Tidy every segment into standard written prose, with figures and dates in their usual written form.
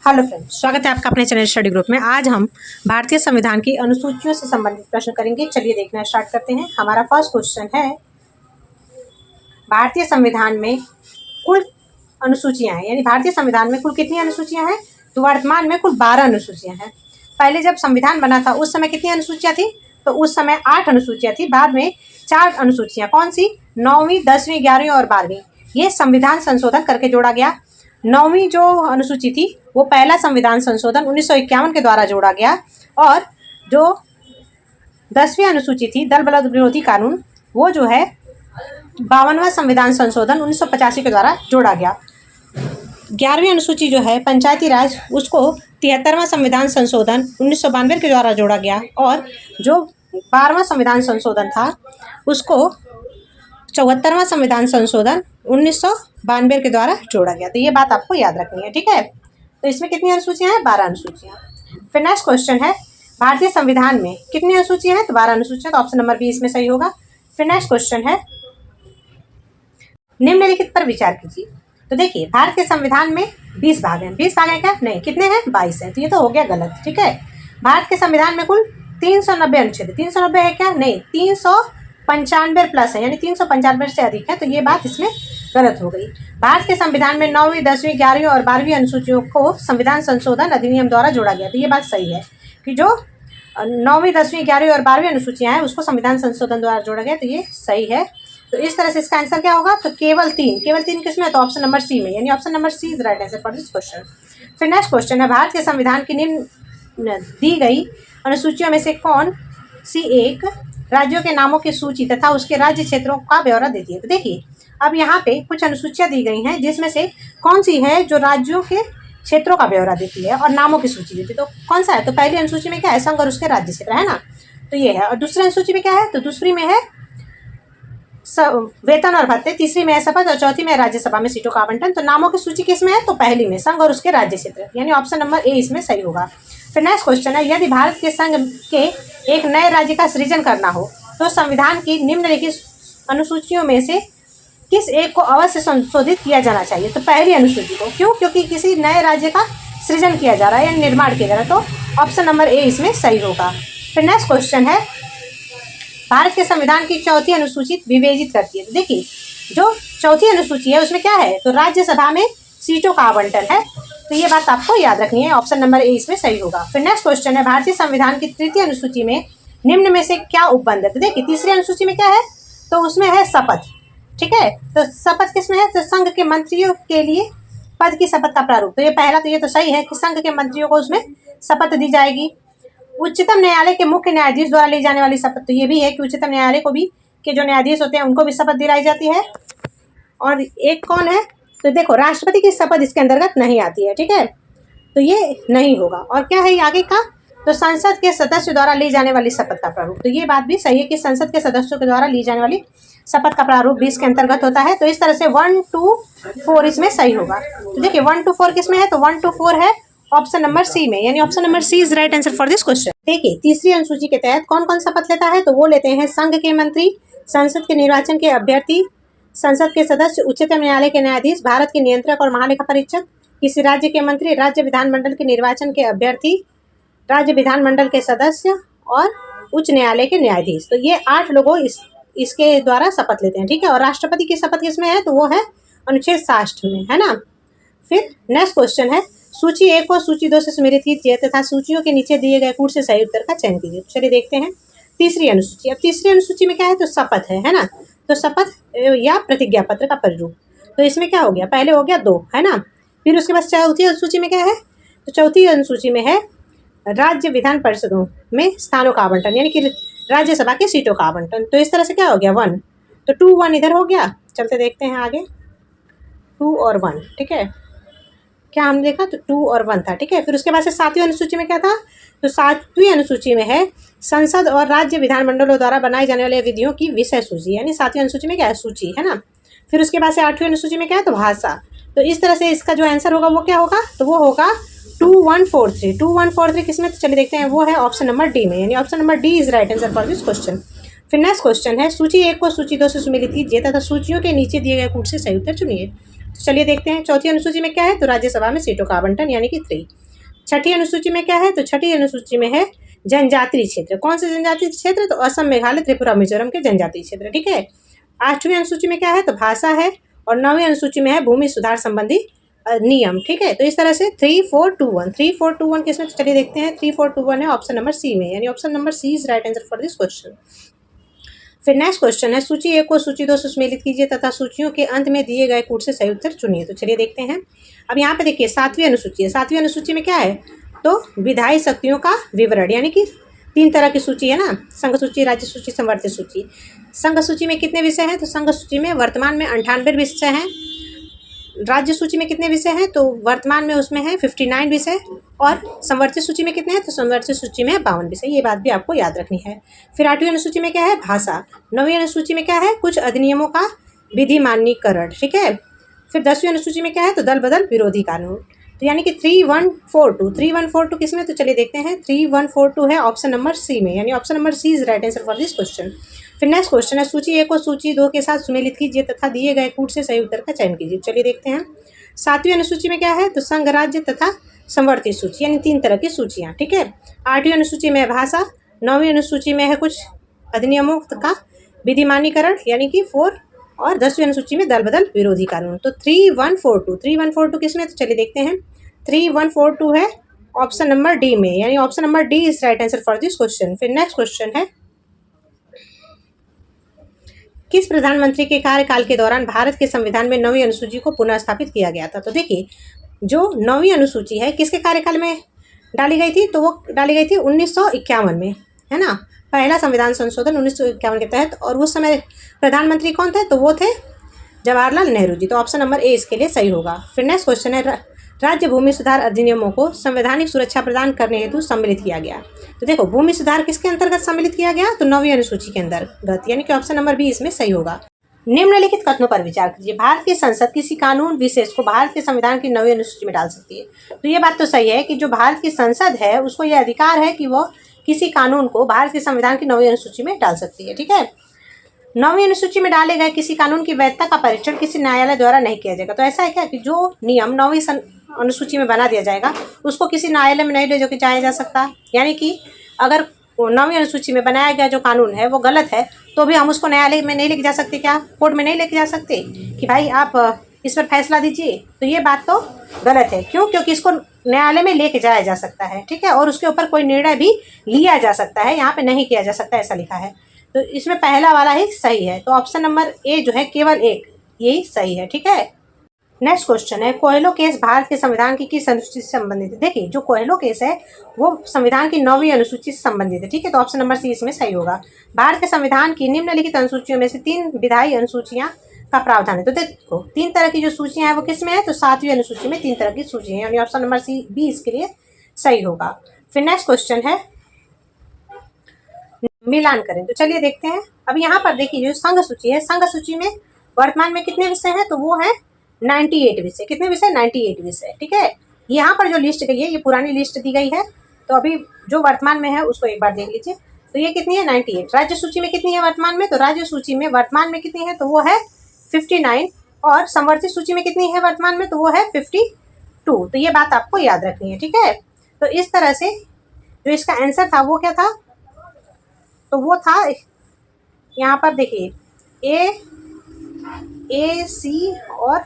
Hello friends, स्वागत है आपका अपने चैनल स्टडी ग्रुप में। आज हम भारतीय संविधान की अनुसूचियों से संबंधित प्रश्न करेंगे। चलिए देखना स्टार्ट करते हैं। हमारा फर्स्ट क्वेश्चन है, भारतीय संविधान में कुल अनुसूचियां हैं, यानी भारतीय संविधान में कुल कितनी अनुसूचियां हैं? तो वर्तमान में कुल 12 अनुसूचियां हैं। पहले जब संविधान बना था उस समय कितनी अनुसूचियां थी? तो उस समय 8 अनुसूचियां थी। बाद में 4 अनुसूचियां, कौन सी? 9वीं, 10वीं, 11वीं और 12वीं। ये संविधान संशोधन करके जोड़ा गया। 9वीं जो अनुसूची थी वो पहला संविधान संशोधन 1951 के द्वारा जोड़ा गया, और जो 10वीं अनुसूची थी दल बल विरोधी कानून, वो जो है 52वां संविधान संशोधन 1985 के द्वारा जोड़ा गया। 11वीं अनुसूची जो है पंचायती राज, उसको 73वां संविधान संशोधन 1992 के द्वारा जोड़ा गया, और जो 12वां संविधान संशोधन था उसको 74वां संविधान संशोधन 1992 के द्वारा जोड़ा गया। तो ये बात आपको याद रखनी है, ठीक है। तो इसमें कितनी अनुसूचियां हैं? 12 अनुसूचियां। फिर नेक्स्ट क्वेश्चन है, भारतीय संविधान में कितनी अनुसूचियां हैं? तो 12 अनुसूचियां। तो ऑप्शन नंबर बी इसमें सही होगा। फिर नेक्स्ट क्वेश्चन है, निम्नलिखित पर विचार कीजिए। तो देखिए, भारत के संविधान में 20 भाग हैं। 20 भाग हैं क्या? नहीं, कितने हैं? 22 हैं। तो ये तो हो गया गलत, ठीक है। भारत के संविधान में कुल 390 अनुच्छेद। 390 है क्या? नहीं, 395 प्लस है, यानी 395 से अधिक है। तो ये बात इसमें गलत हो गई। भारत के संविधान में 9वीं, 10वीं, 11वीं और 12वीं अनुसूचियों को संविधान संशोधन अधिनियम द्वारा जोड़ा गया। तो ये बात सही है कि जो 9वीं, 10वीं, 11वीं और 12वीं अनुसूचियां हैं उसको संविधान संशोधन द्वारा जोड़ा गया। तो ये सही है। तो इस तरह से इसका आंसर क्या होगा? तो केवल 3 किसमें है? तो ऑप्शन नंबर सी में, यानी option number C is right answer for this question. फिर नेक्स्ट क्वेश्चन है, भारत के संविधान की निम्न दी गई अनुसूचियों में से कौन सी एक राज्यों के नामों की सूची तथा उसके राज्य क्षेत्रों का ब्यौरा देती है? तो देखिए, अब यहाँ पे कुछ अनुसूचियां दी गई हैं जिसमें से कौन सी है जो राज्यों के क्षेत्रों का ब्यौरा देती है और नामों की सूची देती है। तो कौन सा है? तो पहली अनुसूची में क्या है? संघ और उसके राज्य क्षेत्र, है ना। तो ये है। और दूसरी अनुसूची में क्या है? तो दूसरी में है वेतन और भत्ते, तीसरी में है शपथ, और चौथी में राज्यसभा में सीटों का आवंटन। तो नामों की सूची किसमें है? तो पहली में, संघ और उसके राज्य क्षेत्र, यानी ऑप्शन नंबर ए इसमें सही होगा। फिर नेक्स्ट क्वेश्चन है, यदि भारत के संघ के एक नए राज्य का सृजन करना हो तो संविधान की निम्नलिखित अनुसूचियों में से किस एक को अवश्य संशोधित किया जाना चाहिए? तो पहली अनुसूची को। क्यों? क्योंकि किसी नए राज्य का सृजन किया जा रहा है या निर्माण किया जा रहा है। तो ऑप्शन नंबर ए इसमें सही होगा। फिर नेक्स्ट क्वेश्चन है, भारत के संविधान की चौथी अनुसूची विवेचित करती है। तो देखिए, जो चौथी अनुसूची है उसमें क्या है? तो राज्यसभा में सीटों का आवंटन है। तो ये बात आपको याद रखनी है। ऑप्शन नंबर ए इसमें सही होगा। फिर नेक्स्ट क्वेश्चन है, भारतीय संविधान की तृतीय अनुसूची में निम्न में से क्या उपबंध है? तो देखिए, तीसरी अनुसूची में क्या है? तो उसमें है शपथ, ठीक है। तो शपथ किसमें है? तो संघ के मंत्रियों के लिए पद की शपथ का प्रारूप। तो ये पहला, तो ये तो सही है कि संघ के मंत्रियों को उसमें शपथ दी जाएगी। उच्चतम न्यायालय के मुख्य न्यायाधीश द्वारा ली जाने वाली शपथ, तो ये भी है कि उच्चतम न्यायालय को भी के जो न्यायाधीश होते हैं उनको भी शपथ दिलाई जाती है। और एक कौन है? तो देखो, राष्ट्रपति की शपथ इसके अंतर्गत नहीं आती है, ठीक है। तो ये नहीं होगा। और क्या है आगे का? तो संसद के सदस्य द्वारा ली जाने वाली शपथ का प्रारूप। तो ये बात भी सही है कि संसद के सदस्यों के द्वारा ली जाने वाली शपथ का प्रारूप भी इसके अंतर्गत होता है। तो इस तरह से 1 to 4 इसमें सही होगा। तो देखिए, 1 to 4 किसमें है? तो 1 to 4 है ऑप्शन नंबर सी में, यानी option number C is right answer for this question. देखिए, तीसरी अनुसूची के तहत कौन कौन शपथ लेता है? तो वो लेते हैं संघ के मंत्री, संसद के निर्वाचन के अभ्यर्थी, संसद के सदस्य, उच्चतम न्यायालय के न्यायाधीश, भारत के नियंत्रक और महालेखा परीक्षक, किसी राज्य के मंत्री, राज्य विधानमंडल के निर्वाचन के अभ्यर्थी, राज्य विधानमंडल के सदस्य और उच्च न्यायालय के न्यायाधीश। तो ये 8 लोगों इसके द्वारा शपथ लेते हैं, ठीक है। और राष्ट्रपति की शपथ किसमें है? तो वो है अनुच्छेद 60 में, है ना। फिर नेक्स्ट क्वेश्चन है, सूची 1 को सूची 2 से सुमेलित कीजिए तथा सूचियों के नीचे दिए गए कूट से सही उत्तर का चयन कीजिए। चलिए देखते हैं तीसरी अनुसूची। अब तीसरी अनुसूची में क्या है? तो शपथ है ना। तो शपथ या प्रतिज्ञा पत्र का प्रारूप। तो इसमें क्या हो गया? पहले हो गया 2, है ना। फिर उसके बाद चौथी अनुसूची में क्या है? तो चौथी अनुसूची में है राज्य विधान परिषदों में स्थानों का आवंटन, यानी कि राज्यसभा की सीटों का आवंटन। तो इस तरह से क्या हो गया? 1। तो 2, 1 इधर हो गया। चलते देखते हैं आगे, 2 और 1, ठीक है। क्या हमने देखा? तो 2 और 1 था, ठीक है। फिर उसके बाद से 7वीं अनुसूची में क्या था? तो 7वीं अनुसूची में है संसद और राज्य विधानमंडलों द्वारा बनाई जाने वाली विधियों की विषय सूची, यानी 7वीं अनुसूची में क्या है? सूची, है ना। फिर उसके बाद से 8वीं अनुसूची में क्या है? तो भाषा। तो इस तरह से इसका जो आंसर होगा वो क्या होगा? तो वो होगा 2143। 2143 किसमें? तो चलिए देखते हैं, वो है ऑप्शन नंबर डी में, यानी option number D is right answer for this question. फिर नेक्स्ट क्वेश्चन है, सूची 1 को सूची 2 से सुमेलित कीजिए तथा सूचियों के नीचे दिए गए कूट से सही उत्तर चुनिए। तो चलिए देखते हैं चौथी अनुसूची में क्या है, तो राज्यसभा में सीटों का आवंटन यानी कि 3। छठी अनुसूची में क्या है, तो छठी अनुसूची में है जनजातीय क्षेत्र। कौन से जनजातीय क्षेत्र, तो असम, मेघालय, त्रिपुरा, मिजोरम के जनजातीय क्षेत्र। ठीक है। आठवीं अनुसूची में क्या है, तो भाषा है। और 9वीं अनुसूची में है भूमि सुधार संबंधी नियम। ठीक है। तो इस तरह से 3 4 2 1 3 4 2 1 किसमें, तो चलिए देखते हैं 3 4 2 1 है ऑप्शन नंबर सी में, यानी option number C is right answer for this question. फिर नेक्स्ट क्वेश्चन है सूची 1 को सूची 2 से सुमेलित कीजिए तथा सूचियों के अंत में दिए गए कूट से सही उत्तर चुनिए। तो चलिए देखते हैं। अब यहाँ पे देखिए 7वीं अनुसूची है। 7वीं अनुसूची में क्या है, तो विधायी शक्तियों का विवरण, यानी कि 3 तरह की सूची है ना, संघ सूची, राज्य सूची, संवर्धित सूची। संघ सूची में कितने विषय हैं, तो संघ सूची में वर्तमान में 98 विषय हैं। राज्य सूची में कितने विषय हैं, तो वर्तमान में उसमें है 59 विषय। और संवर्धित सूची में कितने हैं, तो संवर्धित सूची में 52 विषय। ये बात भी आपको याद रखनी है। फिर 8वीं अनुसूची में क्या है, भाषा। 9वीं अनुसूची में क्या है, कुछ अधिनियमों का विधि मान्यीकरण। ठीक है। फिर 10वीं अनुसूची में क्या है, तो दल बदल विरोधी कानून। तो यानी कि 3142 किसमें, तो चलिए देखते हैं 3142 है ऑप्शन नंबर सी में, यानी option number C is right answer for this question. फिर नेक्स्ट क्वेश्चन है सूची 1 को सूची 2 के साथ सुमेलित कीजिए तथा दिए गए कूट से सही उत्तर का चयन कीजिए। चलिए देखते हैं। 7वीं अनुसूची में क्या है, तो संघ, राज्य तथा संवर्धित सूची, यानी 3 तरह की सूचियाँ। ठीक है। 8वीं अनुसूची में भाषा। 9वीं अनुसूची में है कुछ अधिनियमों का विधि मान्यीकरण, यानी कि 4। और 10वीं अनुसूची में दल बदल विरोधी कानून। तो 3142 किसमें, तो चलिए देखते हैं 3142 है ऑप्शन नंबर डी में, यानी option number D is right answer for this question. फिर नेक्स्ट क्वेश्चन है किस प्रधानमंत्री के कार्यकाल के दौरान भारत के संविधान में 9वीं अनुसूची को पुनः स्थापित किया गया था। तो देखिए जो 9वीं अनुसूची है किसके कार्यकाल में डाली गई थी, तो वो डाली गई थी 1951 में, है ना। पहला संविधान संशोधन 1951 के तहत। और उस समय प्रधानमंत्री कौन थे, तो वो थे जवाहरलाल नेहरू जी। तो ऑप्शन नंबर ए इसके लिए सही होगा। फिर नेक्स्ट क्वेश्चन है राज्य भूमि सुधार अधिनियमों को संवैधानिक सुरक्षा प्रदान करने हेतु सम्मिलित किया गया। तो देखो भूमि सुधार किसके अंतर्गत सम्मिलित किया गया, तो 9वीं अनुसूची के अंतर्गत, यानी कि ऑप्शन नंबर बी इसमें सही होगा। निम्नलिखित कथनों पर विचार कीजिए। भारत की संसद किसी कानून विशेष को भारत के संविधान की 9वीं अनुसूची में डाल सकती है। तो ये बात तो सही है कि जो भारत की संसद है उसको यह अधिकार है कि वह किसी कानून को भारत के संविधान की 9वीं अनुसूची में डाल सकती है। ठीक है। 9वीं अनुसूची में डाले गए किसी कानून की वैधता का परीक्षण किसी न्यायालय द्वारा नहीं किया जाएगा। तो ऐसा है क्या कि जो नियम 9वीं अनुसूची में बना दिया जाएगा उसको किसी न्यायालय में नहीं ले जाके जाया जा सकता। यानी कि अगर 9वीं अनुसूची में बनाया गया जो कानून है वो गलत है तो भी हम उसको न्यायालय में नहीं लेके जा सकते, क्या कोर्ट में नहीं लेके जा सकते कि भाई आप इस पर फैसला दीजिए। तो ये बात तो गलत है। क्यों, क्योंकि इसको न्यायालय में लेके जाया जा सकता है। ठीक है। और उसके ऊपर कोई निर्णय भी लिया जा सकता है, यहाँ पे नहीं किया जा सकता ऐसा लिखा है। तो इसमें पहला वाला ही सही है। तो ऑप्शन नंबर ए जो है केवल एक यही सही है। ठीक है। नेक्स्ट क्वेश्चन है कोयलो केस भारत के संविधान की किस अनुसूची से संबंधित है। देखिए जो कोयलो केस है वो संविधान की 9वीं अनुसूची से संबंधित है। ठीक है। तो ऑप्शन नंबर सी इसमें सही होगा। भारत के संविधान की निम्नलिखित अनुसूचियों में से 3 विधायी अनुसूचियां का प्रावधान है। तो देखो 3 तरह की जो सूचियां हैं वो किस में है, तो 7वीं अनुसूची में 3 तरह की सूची है, यानी ऑप्शन नंबर सी बी इसके लिए सही होगा। फिर नेक्स्ट क्वेश्चन है मिलान करें। तो चलिए देखते हैं। अब यहाँ पर देखिए जो संघ सूची है, संघ सूची में वर्तमान में कितने विषय हैं, तो वो है 98 विषय। कितने विषय, 98 विषय। ठीक है। यहाँ पर जो लिस्ट गई है ये पुरानी लिस्ट दी गई है, तो अभी जो वर्तमान में है उसको एक बार देख लीजिए। तो ये कितनी है, 98। राज्य सूची में कितनी है वर्तमान में, तो राज्य सूची में वर्तमान में कितनी है, तो वो है 59। और संवर्धित सूची में कितनी है वर्तमान में, तो वो है 52। तो ये बात आपको याद रखनी है। ठीक है। तो इस तरह से जो इसका आंसर था वो क्या था, तो वो था यहाँ पर देखिए ए सी और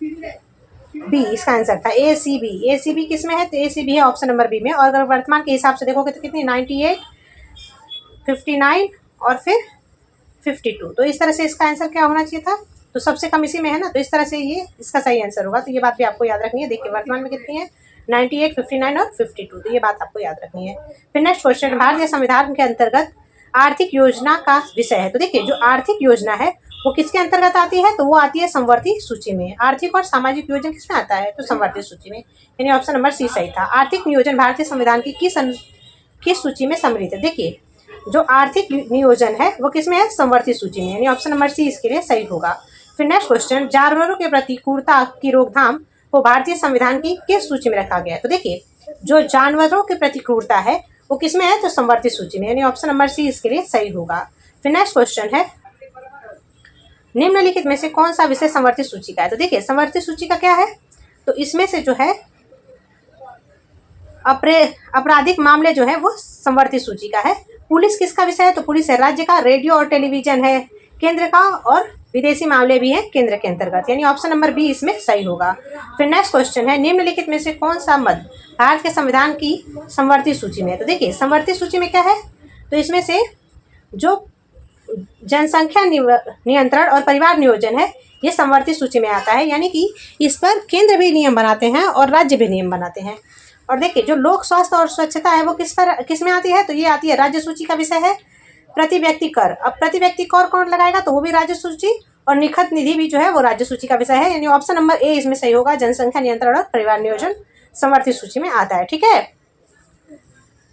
बी इसका आंसर था। ए सी बी किस में है, तो ए सी बी है ऑप्शन नंबर बी में। और अगर वर्तमान के हिसाब से देखोगे तो कितनी 98, 59 और फिर 52। तो इस तरह से इसका आंसर क्या होना चाहिए था, तो सबसे कम इसी में है ना, तो इस तरह से ये इसका सही आंसर होगा। तो ये बात भी आपको याद रखनी है। देखिए वर्तमान में कितनी है, 98, 59 और 52। तो ये बात आपको याद रखनी है। फिर नेक्स्ट क्वेश्चन भारतीय संविधान के अंतर्गत आर्थिक योजना का विषय है। तो देखिए जो आर्थिक योजना है वो किसके अंतर्गत आती है, तो वो आती है संवर्धित सूची में। आर्थिक और सामाजिक नियोजन किसमें आता है, तो संवर्धित सूची में, यानी ऑप्शन नंबर सी सही था। आर्थिक नियोजन भारतीय संविधान की किस सूची में सम्मिलित है। देखिए जो आर्थिक नियोजन है वो किसमें है, संवर्धित सूची में, यानी ऑप्शन नंबर सी इसके लिए सही होगा। फिर नेक्स्ट क्वेश्चन जानवरों के प्रति क्रूरता की रोकथाम को भारतीय संविधान की किस सूची में रखा गया है। तो देखिए जो जानवरों के प्रति क्रूरता है वो किसमें है, तो संवर्धित सूची में, यानी ऑप्शन नंबर सी इसके लिए सही होगा। फिर नेक्स्ट क्वेश्चन है निम्नलिखित में से कौन सा विषय संवर्धित सूची का है? तो देखिए संवर्धित सूची का क्या है, तो इसमें से जो है आपराधिक मामले जो है वो संवर्धित सूची का है। पुलिस किसका विषय है? तो पुलिस है राज्य का। रेडियो और टेलीविजन है केंद्र का, और विदेशी मामले भी है केंद्र के अंतर्गत, यानी ऑप्शन नंबर बी इसमें सही होगा। फिर नेक्स्ट क्वेश्चन है, निम्नलिखित में से कौन सा मद भारत के संविधान की संवर्धित सूची में है? तो देखिए संवर्धित सूची में क्या है, तो इसमें से जो जनसंख्या नियंत्रण और परिवार नियोजन है ये संवर्धित सूची में आता है, यानी कि इस पर केंद्र भी नियम बनाते हैं और राज्य भी नियम बनाते हैं। और देखिए जो लोक स्वास्थ्य और स्वच्छता है वो किस में आती है? तो ये आती है राज्य सूची का विषय है। प्रति व्यक्ति कर, अब प्रति व्यक्ति कर कौन लगाएगा? तो वो भी राज्य सूची, और निखत निधि भी जो है वो राज्य सूची का विषय है, यानी ऑप्शन नंबर ए इसमें सही होगा। जनसंख्या नियंत्रण और परिवार नियोजन संवर्धित सूची में आता है। ठीक है,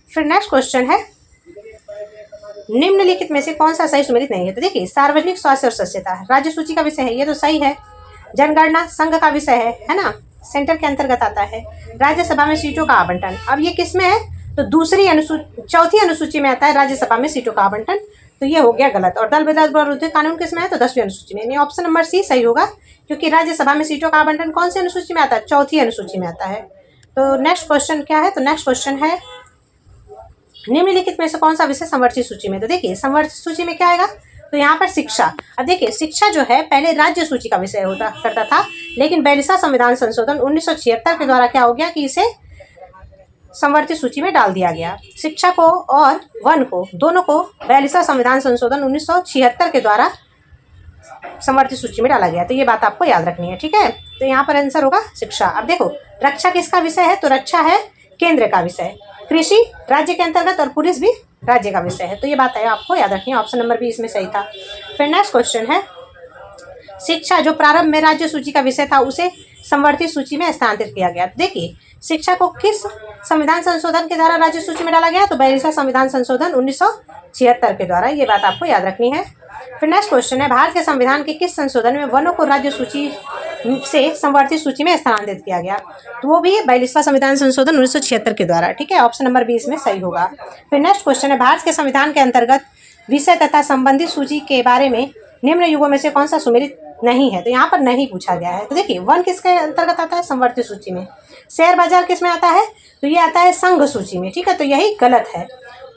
फिर नेक्स्ट क्वेश्चन है, निम्नलिखित में से कौन सा सही सुमेलित नहीं है? तो देखिए सार्वजनिक स्वास्थ्य और स्वच्छता राज्य सूची का विषय है, ये तो सही है। जनगणना संघ का विषय है ना, सेंटर के अंतर्गत आता है। राज्यसभा में सीटों का आवंटन, अब ये किस में है? तो चौथी अनुसूची में आता है राज्यसभा में सीटों का आवंटन, तो ये हो गया गलत। और दल बदल विरोधी कानून किस में है? तो 10वीं अनुसूची में, यानी ऑप्शन नंबर सी सही होगा, क्योंकि राज्यसभा में सीटों का आवंटन कौन सी अनुसूची में आता है? चौथी अनुसूची में आता है। तो नेक्स्ट क्वेश्चन क्या है? तो नेक्स्ट क्वेश्चन है, निम्नलिखित में से कौन सा विषय संवर्धित सूची में? तो देखिए संवर्धित सूची में क्या आएगा? तो यहाँ पर शिक्षा। अब देखिए शिक्षा जो है पहले राज्य सूची का विषय होता करता था, लेकिन 42वां संविधान संशोधन 1976 के द्वारा क्या हो गया कि इसे संवर्धित सूची में डाल दिया गया। शिक्षा को और वन को दोनों को 42वां संविधान संशोधन 1976 के द्वारा संवर्धित सूची में डाला गया, तो ये बात आपको याद रखनी है। ठीक है, तो यहाँ पर आंसर होगा शिक्षा। अब देखो रक्षा किसका विषय है? तो रक्षा है केंद्र का विषय। कृषि राज्य के अंतर्गत और पुलिस भी राज्य का विषय है, तो ये बात है आपको याद रखनी है। ऑप्शन नंबर बी इसमें सही था। फिर नेक्स्ट क्वेश्चन है, शिक्षा जो प्रारंभ में राज्य सूची का विषय था उसे संवर्धित सूची में स्थानांतरित किया गया। देखिए शिक्षा को किस संविधान संशोधन के द्वारा राज्य सूची में डाला गया? तो 42वां संविधान संशोधन 1976 के द्वारा, ये बात आपको याद रखनी है। फिर नेक्स्ट क्वेश्चन है, भारत के संविधान के किस संशोधन में वनों को राज्य सूची से संवर्धित सूची में स्थानांतरित किया गया? तो वो भी 42वां संविधान संशोधन 1976 के द्वारा। ठीक है, ऑप्शन नंबर 20 में सही होगा। फिर नेक्स्ट क्वेश्चन है, भारत के संविधान के अंतर्गत विषय तथा संबंधित सूची के बारे में निम्न युगों में से कौन सा सुमेलित नहीं है? तो यहाँ पर नहीं पूछा गया है। तो देखिए वन किसके अंतर्गत आता है? संवर्धित सूची में। शेयर बाजार किस में आता है? तो ये आता है संघ सूची में। ठीक है, तो यही गलत है।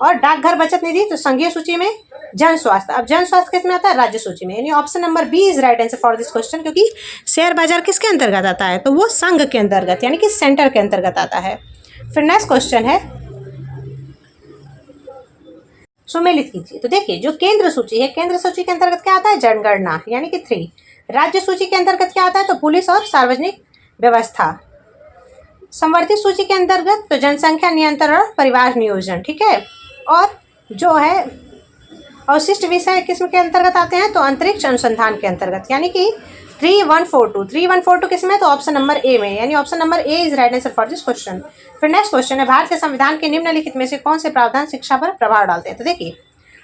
और डाकघर बचत निधि तो संघीय सूची में। जन स्वास्थ्य, अब जन स्वास्थ्य किस में आता है? राज्य सूची में, यानी option number B is right answer for this question, क्योंकि शेयर बाजार किसके अंतर्गत आता है? तो वो संघ के अंतर्गत यानी कि सेंटर के अंतर्गत आता है। फिर नेक्स्ट क्वेश्चन है, सुमेलित कीजिए। तो देखिए जो केंद्र सूची है, केंद्र सूची के अंतर्गत क्या आता है? जनगणना यानी कि 3। राज्य सूची के अंतर्गत क्या आता है? तो पुलिस और सार्वजनिक व्यवस्था। संवर्धित सूची के अंतर्गत तो जनसंख्या नियंत्रण और परिवार नियोजन। ठीक है, और जो है अवशिष्ट विषय किस के अंतर्गत आते हैं? तो अंतरिक्ष अनुसंधान के अंतर्गत, यानी कि 3142 किस में? तो ऑप्शन नंबर ए में, यानी option number A is right answer for this question. फिर नेक्स्ट क्वेश्चन है, भारत के संविधान के निम्नलिखित में से कौन से प्रावधान शिक्षा पर प्रभाव डालते हैं? तो देखिए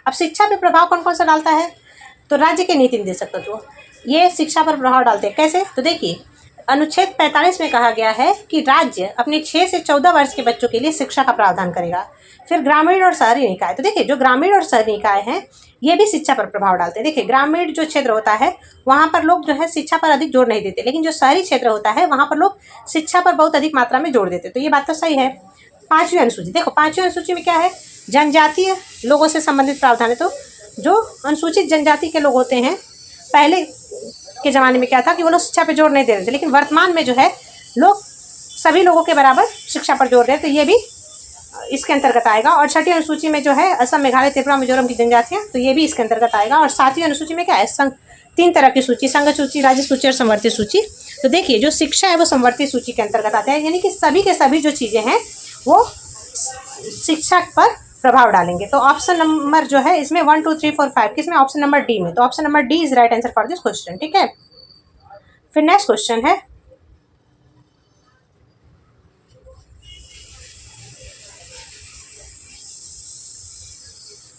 अब शिक्षा पर प्रभाव कौन कौन सा डालता है? तो राज्य के नीति निर्देशक तत्व ये शिक्षा पर प्रभाव डालते हैं। कैसे? तो देखिए अनुच्छेद 45 में कहा गया है कि राज्य अपने 6 से 14 वर्ष के बच्चों के लिए शिक्षा का प्रावधान करेगा। फिर ग्रामीण और शहरी निकाय, तो देखिए जो ग्रामीण और शहरी निकाय हैं ये भी शिक्षा पर प्रभाव डालते हैं। देखिए ग्रामीण जो क्षेत्र होता है वहाँ पर लोग जो है शिक्षा पर अधिक जोर नहीं देते, लेकिन जो शहरी क्षेत्र होता है वहाँ पर लोग शिक्षा पर बहुत अधिक मात्रा में जोर देते, तो ये बात तो सही है। 5वीं अनुसूची, देखो 5वीं अनुसूची में क्या है? जनजातीय लोगों से संबंधित प्रावधान है। तो जो अनुसूचित जनजाति के लोग होते हैं, पहले के ज़माने में क्या था कि वो लोग शिक्षा पर जोर नहीं दे रहे थे, लेकिन वर्तमान में जो है लोग सभी लोगों के बराबर शिक्षा पर जोर दे रहे, तो ये भी इसके अंतर्गत आएगा। और 6ठी अनुसूची में जो है असम, मेघालय, त्रिपुरा, मिजोरम की जनजातियाँ, तो ये भी इसके अंतर्गत आएगा। और 7वीं अनुसूची में क्या है? 3 तरह की सूची, संघ सूची, राज्य सूची और संवर्धित सूची। तो देखिए जो शिक्षा है वो संवर्धित सूची के अंतर्गत आता है, यानी कि सभी के सभी जो चीज़ें हैं वो शिक्षा पर प्रभाव डालेंगे। तो ऑप्शन नंबर जो है इसमें 1 2 3 4 5 किसमें? ऑप्शन नंबर डी में, तो option number D is right answer for this question. ठीक है, फिर नेक्स्ट क्वेश्चन है,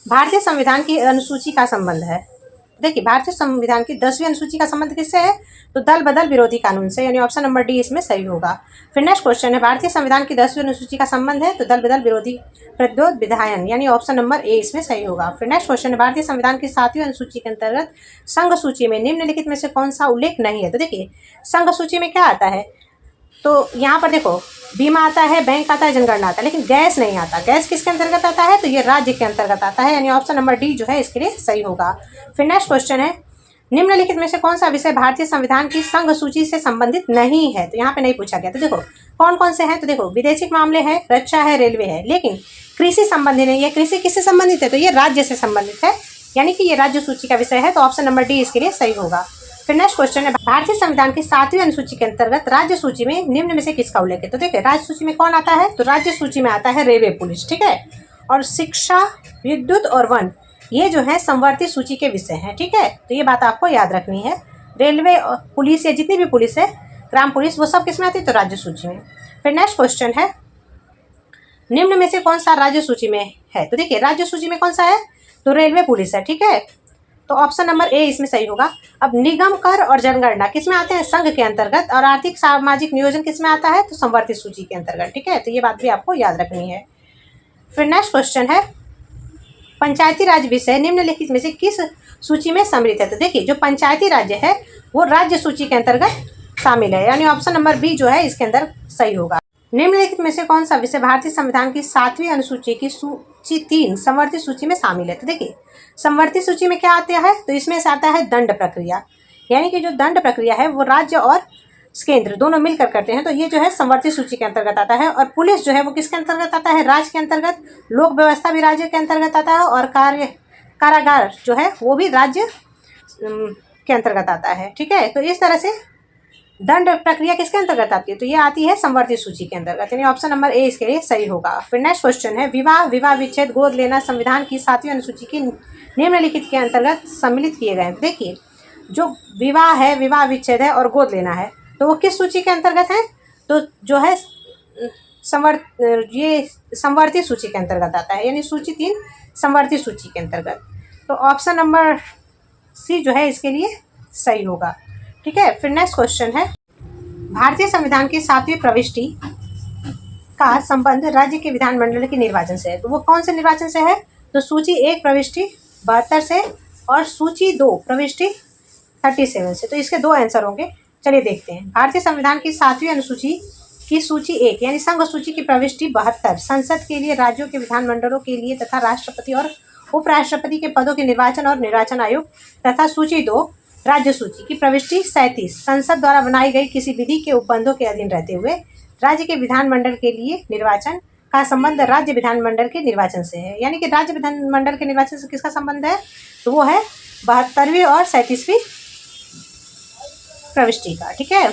भारतीय संविधान की अनुसूची का संबंध है। देखिए भारतीय संविधान की 10वीं अनुसूची का संबंध किससे है? तो दल बदल विरोधी कानून से, यानी ऑप्शन नंबर डी इसमें सही होगा। फिर नेक्स्ट क्वेश्चन है, भारतीय संविधान की 10वीं अनुसूची का संबंध है तो दल बदल विरोधी प्रतिरोध विधायन, यानी ऑप्शन नंबर ए इसमें सही होगा। फिर नेक्स्ट क्वेश्चन है, भारतीय संविधान की 7वीं अनुसूची के अंतर्गत संघ सूची में निम्नलिखित में से कौन सा उल्लेख नहीं है? तो देखिए संघ सूची में क्या आता है, तो यहाँ पर देखो बीमा आता है, बैंक आता है, जनगणना आता है, लेकिन गैस नहीं आता। गैस किसके अंतर्गत आता है? तो ये राज्य के अंतर्गत आता है, यानी ऑप्शन नंबर डी जो है इसके लिए सही होगा। फिर नेक्स्ट क्वेश्चन है, निम्नलिखित में से कौन सा विषय भारतीय संविधान की संघ सूची से संबंधित नहीं है? तो यहाँ पे नहीं पूछा गया। तो देखो कौन कौन से हैं, तो देखो विदेशी मामले है, रक्षा है, रेलवे है, लेकिन कृषि संबंधी नहीं है। कृषि किससे संबंधित है? तो ये राज्य से संबंधित है, यानी कि ये राज्य सूची का विषय है, तो ऑप्शन नंबर डी इसके लिए सही होगा। फिर नेक्स्ट क्वेश्चन है, भारतीय संविधान की 7वीं अनुसूची के अंतर्गत राज्य सूची में निम्न में से किसका उल्लेख है? तो देखिए राज्य सूची में कौन आता है? तो राज्य सूची में आता है रेलवे, पुलिस, ठीक है, और शिक्षा, विद्युत और वन, ये जो है संवर्ती सूची के विषय हैं, ठीक है। तो ये बात आपको याद रखनी है। रेलवे और पुलिस या जितनी भी पुलिस है, ग्राम पुलिस, वो सब किस में आती है? तो राज्य सूची में। फिर नेक्स्ट क्वेश्चन है, निम्न में से कौन सा राज्य सूची में है? तो देखिए राज्य सूची में कौन सा है? तो रेलवे, पुलिस है, ठीक है, तो ऑप्शन नंबर ए इसमें सही होगा। अब निगम कर और जनगणना किस में आते हैं? संघ के अंतर्गत, और आर्थिक सामाजिक नियोजन किस में आता है? तो संवर्ती सूची के अंतर्गत, ठीक है, तो ये बात भी आपको याद रखनी है। फिर नेक्स्ट क्वेश्चन है, पंचायती राज विषय निम्नलिखित में से किस सूची में सम्मिलित है? तो देखिए जो पंचायती राज्य है वो राज्य सूची के अंतर्गत शामिल है, यानी ऑप्शन नंबर बी जो है इसके अंदर सही होगा। निम्नलिखित में से कौन सा विषय भारतीय संविधान की 7वीं अनुसूची की सूची 3 संवर्ती सूची में शामिल है? तो देखिए संवर्ती सूची में क्या आता है? तो इसमें से आता है दंड प्रक्रिया, यानी कि जो दंड प्रक्रिया है वो राज्य और केंद्र दोनों मिलकर करते हैं, तो ये जो है संवर्ती सूची के अंतर्गत आता है। और पुलिस जो है वो किसके अंतर्गत आता है? राज्य के अंतर्गत। लोक व्यवस्था भी राज्य के अंतर्गत आता है, और कारागार जो है वो भी राज्य के अंतर्गत आता है, ठीक है। तो इस तरह से दंड प्रक्रिया किसके अंतर्गत आती है? तो ये आती है संवर्ती सूची के अंतर्गत, यानी ऑप्शन नंबर ए इसके लिए सही होगा। फिर नेक्स्ट क्वेश्चन है, विवाह विच्छेद, गोद लेना संविधान की 7वीं अनुसूची की निम्नलिखित के अंतर्गत सम्मिलित किए गए। देखिए जो विवाह है, विवाह विच्छेद है और गोद लेना है, तो वो किस सूची के अंतर्गत है? तो जो है ये संवर्ती सूची के अंतर्गत आता है, यानी सूची 3 संवर्ती सूची के अंतर्गत, तो ऑप्शन नंबर सी जो है इसके लिए सही होगा, ठीक है। फिर नेक्स्ट क्वेश्चन है, भारतीय संविधान की 7वीं प्रविष्टि का संबंध राज्य के विधानमंडल के निर्वाचन से है, तो वो कौन से निर्वाचन से है? तो सूची 1 प्रविष्टि 72 से और सूची 2 प्रविष्टि 37 से, तो इसके 2 आंसर होंगे। चलिए देखते हैं। भारतीय संविधान की 7वीं अनुसूची की सूची 1 यानी संघ सूची की प्रविष्टि 72 संसद के लिए, राज्यों के विधानमंडलों के लिए तथा राष्ट्रपति और उपराष्ट्रपति के पदों के निर्वाचन और निर्वाचन आयोग, तथा सूची 2 राज्य सूची की प्रविष्टि 37 संसद द्वारा बनाई गई किसी विधि के उपबंधों के अधीन रहते हुए राज्य के विधानमंडल के लिए निर्वाचन का संबंध राज्य विधानमंडल के निर्वाचन से है, यानी कि राज्य विधानमंडल के निर्वाचन से किसका संबंध है? तो वो है 72वीं और 37वीं प्रविष्टि का, ठीक है।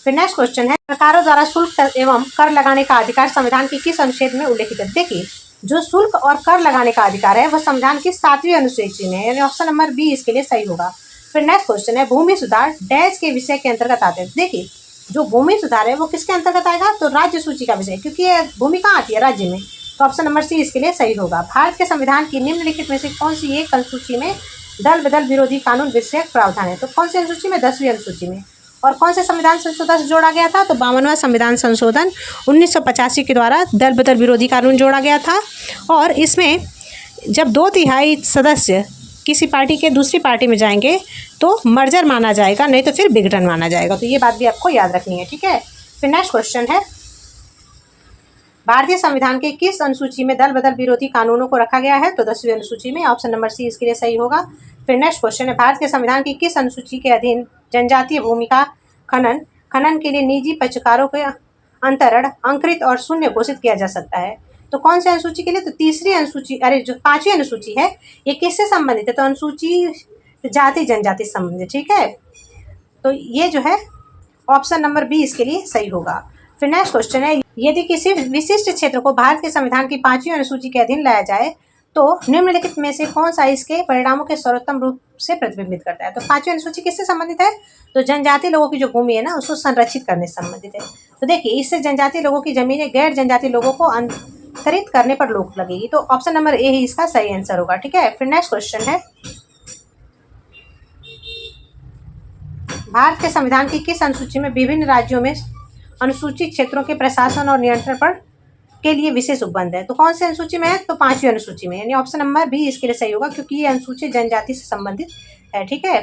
फिर नेक्स्ट क्वेश्चन है, सरकारों द्वारा शुल्क एवं कर लगाने का अधिकार संविधान की किस अनुच्छेद में उल्लेखित है? देखिए जो शुल्क और कर लगाने का अधिकार है वह संविधान की 7वीं अनुसूची में है, यानी ऑप्शन नंबर बी इसके लिए सही होगा। फिर नेक्स्ट क्वेश्चन है, भूमि सुधार डैश के विषय के अंतर्गत आते हैं। देखिए जो भूमि सुधार है वो किसके अंतर्गत आएगा? तो राज्य सूची का विषय, क्योंकि ये भूमि कहाँ आती है? राज्य में, तो ऑप्शन नंबर सी इसके लिए सही होगा। भारत के संविधान की निम्नलिखित में से कौन सी एक अनुसूची में दल बदल विरोधी कानून विषयक प्रावधान है? तो कौन सी अनुसूची में? 10वीं अनुसूची में। और कौन से संविधान संशोधन जोड़ा गया था? तो 52वां संविधान संशोधन 1985 के द्वारा दल बदल विरोधी कानून जोड़ा गया था, और इसमें जब 2/3 सदस्य किसी पार्टी के दूसरी पार्टी में जाएंगे तो मर्जर माना जाएगा, नहीं तो फिर विघटन माना जाएगा, तो ये बात भी आपको याद रखनी है, ठीक है। फिर नेक्स्ट क्वेश्चन है, भारतीय संविधान के किस अनुसूची में दल बदल विरोधी कानूनों को रखा गया है? तो 10वीं अनुसूची में, ऑप्शन नंबर सी इसके लिए सही होगा। फिर नेक्स्ट क्वेश्चन है, भारत के संविधान की किस अनुसूची के अधीन जनजातीय भूमि का खनन के लिए निजी पक्षकारों के अंतरण अंकृत और शून्य घोषित किया जा सकता है? तो कौन से अनुसूची के लिए? तो तीसरी अनुसूची, अरे जो 5वीं अनुसूची है ये किससे संबंधित है? तो अनुसूची जाति जनजाति से संबंधित, ठीक है, तो ये जो है ऑप्शन नंबर बी इसके लिए सही होगा। फिर नेक्स्ट क्वेश्चन है, यदि किसी विशिष्ट क्षेत्र को भारत के संविधान की 5वीं अनुसूची के अधीन लाया जाए तो निम्नलिखित में से कौन सा इसके परिणामों के सर्वोत्तम रूप से प्रतिबिंबित करता है? तो 5वीं अनुसूची किससे संबंधित है? तो जनजातीय लोगों की जो भूमि है ना उसको संरक्षित करने से संबंधित है। तो देखिए इससे जनजातीय लोगों की जमीनें गैर जनजातीय लोगों को अंतरित करने पर रोक लगेगी, तो ऑप्शन नंबर ए ही इसका सही आंसर होगा, ठीक है। फिर नेक्स्ट क्वेश्चन है, भारत के संविधान की किस अनुसूची में विभिन्न राज्यों में अनुसूचित क्षेत्रों के प्रशासन और नियंत्रण पर के लिए विशेष उपबंध है? तो कौन सी अनुसूची में है? तो 5वीं अनुसूची में, यानी ऑप्शन नंबर बी इसके लिए सही होगा, क्योंकि ये अनुसूचित जनजाति से संबंधित है। ठीक है,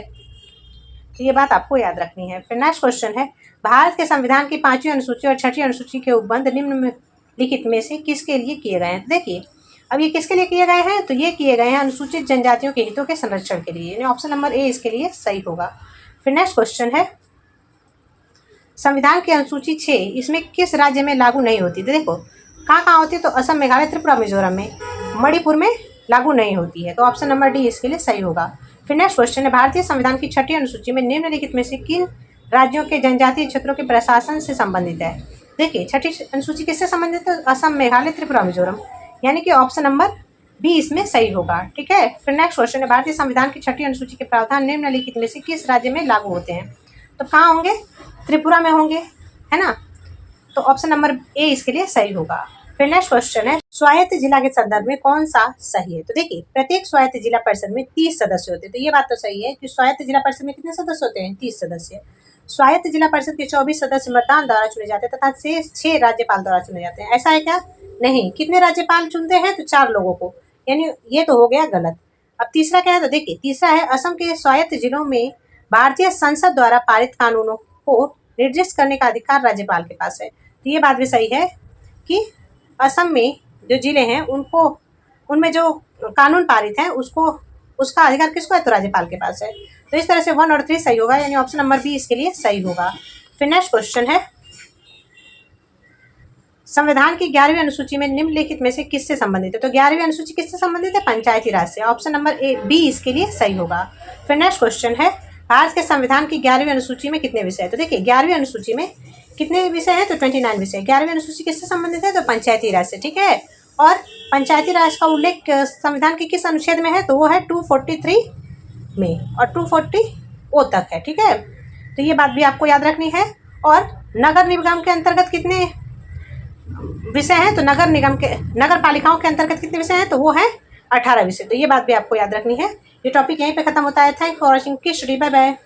तो ये बात आपको याद रखनी है। फिर नेक्स्ट क्वेश्चन है, भारत के संविधान की 5वीं अनुसूची और 6वीं अनुसूची के उपबंध निम्नलिखित में से किसके लिए किए गए हैं? तो देखिए, अब ये किसके लिए किए गए हैं? तो ये किए गए हैं अनुसूचित जनजातियों के हितों के संरक्षण के लिए, यानी ऑप्शन नंबर ए इसके लिए सही होगा। फिर नेक्स्ट क्वेश्चन है, संविधान की अनुसूची 6 इसमें किस राज्य में लागू नहीं होती? तो देखो, कहाँ कहाँ होती है? तो असम, मेघालय, त्रिपुरा, मिजोरम में, मणिपुर में लागू नहीं होती है, तो ऑप्शन नंबर डी इसके लिए सही होगा। फिर नेक्स्ट क्वेश्चन है, भारतीय संविधान की 6वीं अनुसूची में निम्नलिखित में से किन राज्यों के जनजातीय क्षेत्रों के प्रशासन से संबंधित है? देखिए, 6वीं अनुसूची किससे संबंधित है? असम, मेघालय, त्रिपुरा, मिजोरम, यानी कि ऑप्शन नंबर बी इसमें सही होगा। ठीक है, फिर नेक्स्ट क्वेश्चन है, भारतीय संविधान की 6वीं अनुसूची के प्रावधान निम्नलिखित में से किस राज्य में लागू होते हैं? तो कहाँ होंगे? त्रिपुरा में होंगे, है ना, तो ऑप्शन नंबर ए इसके लिए सही होगा। फिर नेक्स्ट क्वेश्चन है, स्वायत्त जिला के संदर्भ में कौन सा सही है? तो देखिए, प्रत्येक स्वायत्त जिला परिषद में 30 सदस्य होते हैं, तो ये बात तो सही है कि स्वायत्त जिला परिषद में कितने सदस्य होते हैं? 30 सदस्य। स्वायत्त जिला परिषद के 24 सदस्य मतदान द्वारा चुने जाते हैं तथा शेष 6 राज्यपाल द्वारा चुने जाते हैं। ऐसा है क्या? नहीं, कितने राज्यपाल चुनते हैं? तो 4 लोगों को, यानी ये तो हो गया गलत। अब तीसरा क्या है? तो देखिए, तीसरा है, असम के स्वायत्त जिलों में भारतीय संसद द्वारा पारित कानूनों को निर्दिष्ट करने का अधिकार राज्यपाल के पास है। तो ये बात भी सही है कि असम में जो जिले हैं उनको, उनमें जो कानून पारित है उसका अधिकार किसको है? तो राज्यपाल के पास है। तो इस तरह से 1 और 3 सही होगा, यानी ऑप्शन नंबर बी इसके लिए सही होगा। फिर नेक्स्ट क्वेश्चन है, संविधान की 11वीं अनुसूची में निम्नलिखित में से किससे संबंधित है? तो 11वीं अनुसूची किससे संबंधित है? पंचायती राज से, ऑप्शन नंबर ए बी इसके लिए सही होगा। फिर नेक्स्ट क्वेश्चन है, भारत के संविधान की 11वीं अनुसूची में कितने विषय है? तो देखिए, 11वीं अनुसूची में कितने विषय हैं? तो 29 विषय। 11वीं अनुसूची किससे संबंधित है? तो पंचायती राज से। ठीक है, और पंचायती राज का उल्लेख संविधान के किस अनुच्छेद में है? तो वो है 243 में, और 240 तक है। ठीक है, तो ये बात भी आपको याद रखनी है। और नगर निगम के अंतर्गत कितने विषय हैं? तो नगर पालिकाओं के अंतर्गत कितने विषय हैं? तो वो है 18 विषय। तो ये बात भी आपको याद रखनी है। ये टॉपिक यहीं पे खत्म होता है। थैंक फॉर वॉचिंग की स्टडी। Bye bye.